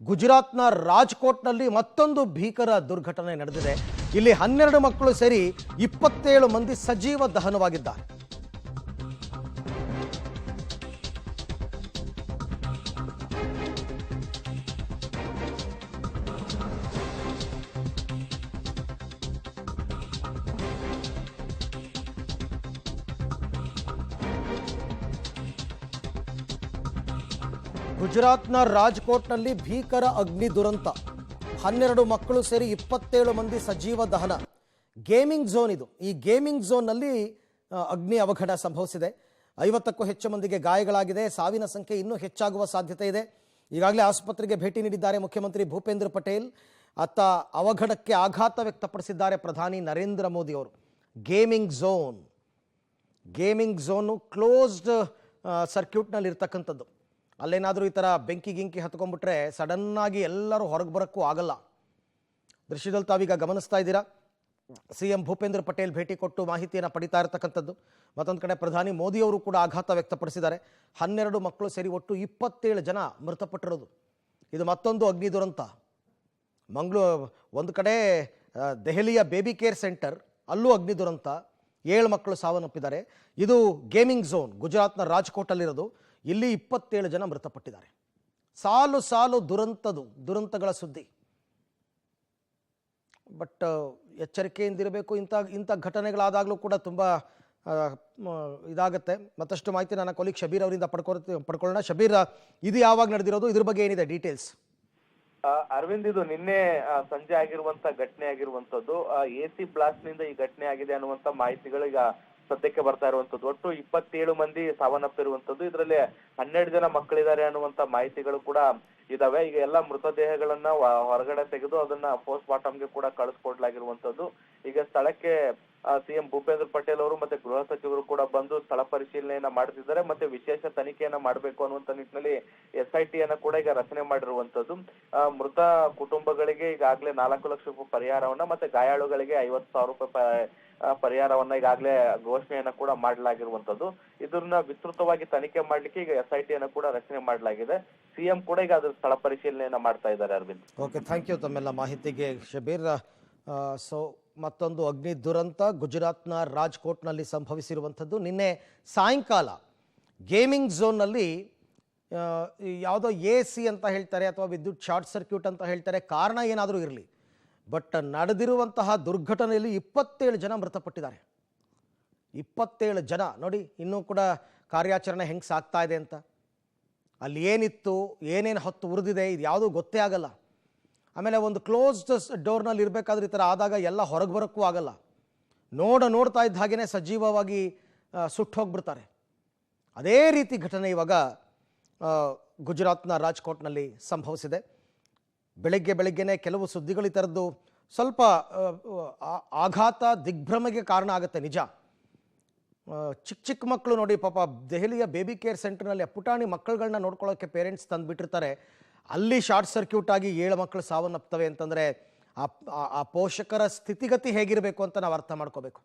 ಗುಜರಾತ್ನ ರಾಜ್ಕೋಟ್ನಲ್ಲಿ ಮತ್ತೊಂದು ಭೀಕರ ದುರ್ಘಟನೆ ನಡೆದಿದೆ. ಇಲ್ಲಿ 12 ಮಕ್ಕಳು ಸೇರಿ 27 ಮಂದಿ ಸಜೀವ ದಹನವಾಗಿದ್ದಾರೆ. ಗುಜರಾತ್ನ ರಾಜ್ಕೋಟ್ನಲ್ಲಿ ಭೀಕರ ಅಗ್ನಿ ದುರಂತ. 12 ಮಕ್ಕಳು ಸೇರಿ 27 ಮಂದಿ ಸಜೀವ ದಹನ. ಗೇಮಿಂಗ್ ಝೋನ್ ಇದು. ಈ ಗೇಮಿಂಗ್ ಝೋನ್ನಲ್ಲಿ ಅಗ್ನಿ ಅವಘಡ ಸಂಭವಿಸಿದೆ. 50ಕ್ಕೂ ಹೆಚ್ಚು ಮಂದಿಗೆ ಗಾಯಗಳಾಗಿದೆ. ಸಾವಿನ ಸಂಖ್ಯೆ ಇನ್ನೂ ಹೆಚ್ಚಾಗುವ ಸಾಧ್ಯತೆ ಇದೆ. ಈಗಾಗಲೇ ಆಸ್ಪತ್ರೆಗೆ ಭೇಟಿ ನೀಡಿದ್ದಾರೆ ಮುಖ್ಯಮಂತ್ರಿ ಭೂಪೇಂದ್ರ ಪಟೇಲ್. ಅತ್ತ ಅವಘಡಕ್ಕೆ ಆಘಾತ ವ್ಯಕ್ತಪಡಿಸಿದ್ದಾರೆ ಪ್ರಧಾನಿ ನರೇಂದ್ರ ಮೋದಿ ಅವರು. ಗೇಮಿಂಗ್ ಝೋನು ಕ್ಲೋಸ್ಡ್ ಸರ್ಕ್ಯೂಟ್ನಲ್ಲಿ ಇರ್ತಕ್ಕಂಥದ್ದು. ಅಲ್ಲೇನಾದರೂ ಈ ಥರ ಬೆಂಕಿ ಹತ್ಕೊಂಡ್ಬಿಟ್ರೆ ಸಡನ್ನಾಗಿ ಎಲ್ಲರೂ ಹೊರಗೆ ಬರೋಕ್ಕೂ ಆಗಲ್ಲ. ದೃಶ್ಯದಲ್ಲಿ ತಾವೀಗ ಗಮನಿಸ್ತಾ ಇದ್ದೀರಾ. CM ಭೂಪೇಂದ್ರ ಪಟೇಲ್ ಭೇಟಿ ಕೊಟ್ಟು ಮಾಹಿತಿಯನ್ನು ಪಡಿತಾ ಇರತಕ್ಕಂಥದ್ದು. ಮತ್ತೊಂದು ಕಡೆ ಪ್ರಧಾನಿ ಮೋದಿಯವರು ಕೂಡ ಆಘಾತ ವ್ಯಕ್ತಪಡಿಸಿದ್ದಾರೆ. 12 ಮಕ್ಕಳು ಸೇರಿ ಒಟ್ಟು 27 ಜನ ಮೃತಪಟ್ಟಿರೋದು. ಇದು ಮತ್ತೊಂದು ಅಗ್ನಿ ದುರಂತ. ಒಂದು ಕಡೆ ದೆಹಲಿಯ ಬೇಬಿ ಕೇರ್ ಸೆಂಟರ್, ಅಲ್ಲೂ ಅಗ್ನಿ ದುರಂತ. 7 ಮಕ್ಕಳು ಸಾವನ್ನಪ್ಪಿದ್ದಾರೆ. ಇದು ಗೇಮಿಂಗ್ ಝೋನ್ ಗುಜರಾತ್ನ ರಾಜ್ಕೋಟಲ್ಲಿರೋದು. ಇಲ್ಲಿ 27 ಜನ ಮೃತಪಟ್ಟಿದ್ದಾರೆ. ಸಾಲು ದುರಂತಗಳ ಸುದ್ದಿ. ಬಟ್ ಎಚ್ಚರಿಕೆಯಿಂದಿರಬೇಕು. ಇಂಥ ಘಟನೆಗಳಾದಾಗಲೂ ಕೂಡ ತುಂಬ ಇದಾಗುತ್ತೆ. ಮತ್ತಷ್ಟು ಮಾಹಿತಿ ನನ್ನ ಕೊಲೀಗ್ ಶಬೀರ್ ಅವರಿಂದ ಪಡ್ಕೊಳ್ಳೋಣ. ಶಬೀರ್, ಇದು ಯಾವಾಗ ನಡೆದಿರೋದು? ಇದ್ರ ಬಗ್ಗೆ ಏನಿದೆ ಡೀಟೇಲ್ಸ್? ಅರವಿಂದ್, ಇದು ನಿನ್ನೆ ಸಂಜೆ ಆಗಿರುವಂತ ಘಟನೆ ಆಗಿರುವಂತದ್ದು. AC ಬ್ಲಾಸ್ಟ್ ನಿಂದ ಈ ಘಟನೆ ಆಗಿದೆ ಅನ್ನುವಂತ ಮಾಹಿತಿಗಳು ಈಗ ಸದ್ಯಕ್ಕೆ ಬರ್ತಾ ಇರುವಂತದ್ದು. ಒಟ್ಟು 27 ಮಂದಿ ಸಾವನ್ನಪ್ಪಿರುವಂತದ್ದು. ಇದರಲ್ಲಿ 12 ಜನ ಮಕ್ಕಳಿದ್ದಾರೆ ಅನ್ನುವಂತ ಮಾಹಿತಿಗಳು ಕೂಡ ಇದಾವೆ. ಈಗ ಎಲ್ಲ ಮೃತದೇಹಗಳನ್ನ ಹೊರಗಡೆ ತೆಗೆದು ಅದನ್ನ ಪೋಸ್ಟ್ ಮಾರ್ಟಂಗೆ ಕೂಡ ಕಳಿಸ್ಕೊಡ್ಲಾಗಿರುವಂತದ್ದು. ಈಗ ಸ್ಥಳಕ್ಕೆ CM ಭೂಪೇಂದ್ರ ಪಟೇಲ್ ಅವರು ಮತ್ತೆ ಗೃಹ ಸಚಿವರು ಕೂಡ ಬಂದು ಸ್ಥಳ ಪರಿಶೀಲನೆಯನ್ನ ಮಾಡ್ತಿದ್ದಾರೆ. ಮತ್ತೆ ವಿಶೇಷ ತನಿಖೆಯನ್ನ ಮಾಡಬೇಕು ಅನ್ನುವಂತ ನಿಟ್ಟಿನಲ್ಲಿ SIT ಯನ್ನ ಕೂಡ ಈಗ ರಚನೆ ಮಾಡಿರುವಂತದ್ದು. ಮೃತ ಕುಟುಂಬಗಳಿಗೆ ಈಗಾಗಲೇ 4 ಲಕ್ಷ ರೂಪಾಯಿ ಪರಿಹಾರವನ್ನ ಮತ್ತೆ ಗಾಯಾಳುಗಳಿಗೆ 50,000 ರೂಪಾಯಿ ಪರಿಹಾರವನ್ನ ಈಗಾಗಲೇ ಘೋಷಣೆಯನ್ನ ಕೂಡ ಮಾಡಲಾಗಿರುವಂತದ್ದು. ಇದನ್ನ ವಿಸ್ತೃತವಾಗಿ ತನಿಖೆ ಮಾಡ್ಲಿಕ್ಕೆ ಈಗ SIT ಯನ್ನ ಕೂಡ ರಚನೆ ಮಾಡಲಾಗಿದೆ. CM ಕೂಡ ಈಗ ಅದ್ರ ಸ್ಥಳ ಪರಿಶೀಲನೆಯನ್ನ ಮಾಡ್ತಾ ಇದ್ದಾರೆ. ಅರವಿಂದ್, ಓಕೆ, ಥ್ಯಾಂಕ್ ಯು ತಮ್ಮೆಲ್ಲ ಮಾಹಿತಿಗೆ ಶಬೀರ್. ಸೊ ಮತ್ತೊಂದು ಅಗ್ನಿ ದುರಂತ ಗುಜರಾತ್ನ ರಾಜ್ಕೋಟ್ನಲ್ಲಿ ಸಂಭವಿಸಿರುವಂಥದ್ದು. ನಿನ್ನೆ ಸಾಯಂಕಾಲ ಗೇಮಿಂಗ್ ಝೋನ್ನಲ್ಲಿ ಯಾವುದೋ AC ಅಂತ ಹೇಳ್ತಾರೆ ಅಥವಾ ವಿದ್ಯುತ್ ಶಾರ್ಟ್ ಸರ್ಕ್ಯೂಟ್ ಅಂತ ಹೇಳ್ತಾರೆ. ಕಾರಣ ಏನಾದರೂ ಇರಲಿ, ಬಟ್ ನಡೆದಿರುವಂತಹ ದುರ್ಘಟನೆಯಲ್ಲಿ 27 ಜನ ಮೃತಪಟ್ಟಿದ್ದಾರೆ. 27 ಜನ ನೋಡಿ. ಇನ್ನೂ ಕೂಡ ಕಾರ್ಯಾಚರಣೆ ಹೆಂಗೆ ಸಾಗ್ತಾ ಇದೆ ಅಂತ. ಅಲ್ಲಿ ಏನಿತ್ತು, ಏನೇನು ಹೊತ್ತು ಉರಿದಿದೆ, ಇದು ಯಾವುದೂ ಗೊತ್ತೇ ಆಗಲ್ಲ. ಆಮೇಲೆ ಒಂದು ಕ್ಲೋಸ್ಡ್ ಡೋರ್ನಲ್ಲಿ ಇರಬೇಕಾದ್ರೆ ಈ ಥರ ಆದಾಗ ಎಲ್ಲ ಹೊರಗೆ ಬರೋಕ್ಕೂ ಆಗಲ್ಲ. ನೋಡ್ತಾ ಇದ್ದ ಹಾಗೇ ಸಜೀವವಾಗಿ ಸುಟ್ಟು ಹೋಗ್ಬಿಡ್ತಾರೆ. ಅದೇ ರೀತಿ ಘಟನೆ ಇವಾಗ ಗುಜರಾತ್ನ ರಾಜ್ಕೋಟ್ನಲ್ಲಿ ಸಂಭವಿಸಿದೆ. ಬೆಳಗ್ಗೆನೇ ಕೆಲವು ಸುದ್ದಿಗಳು ಈ ಥರದ್ದು ಸ್ವಲ್ಪ ಆಘಾತ, ದಿಗ್ಭ್ರಮೆಗೆ ಕಾರಣ ಆಗುತ್ತೆ. ನಿಜ, ಚಿಕ್ಕ ಮಕ್ಕಳು ನೋಡಿ, ಪಾಪ ದೆಹಲಿಯ ಬೇಬಿ ಕೇರ್ ಸೆಂಟರ್ನಲ್ಲಿ ಪುಟಾಣಿ ಮಕ್ಕಳುಗಳನ್ನ ನೋಡ್ಕೊಳ್ಳೋಕ್ಕೆ ಪೇರೆಂಟ್ಸ್ ತಂದುಬಿಟ್ಟಿರ್ತಾರೆ. ಅಲ್ಲಿ ಶಾರ್ಟ್ ಸರ್ಕ್ಯೂಟ್ ಆಗಿ 7 ಮಕ್ಕಳು ಸಾವನ್ನಪ್ತವೆ ಅಂತಂದರೆ ಆ ಪೋಷಕರ ಸ್ಥಿತಿಗತಿ ಹೇಗಿರಬೇಕು ಅಂತ ನಾವು ಅರ್ಥ ಮಾಡ್ಕೋಬೇಕು.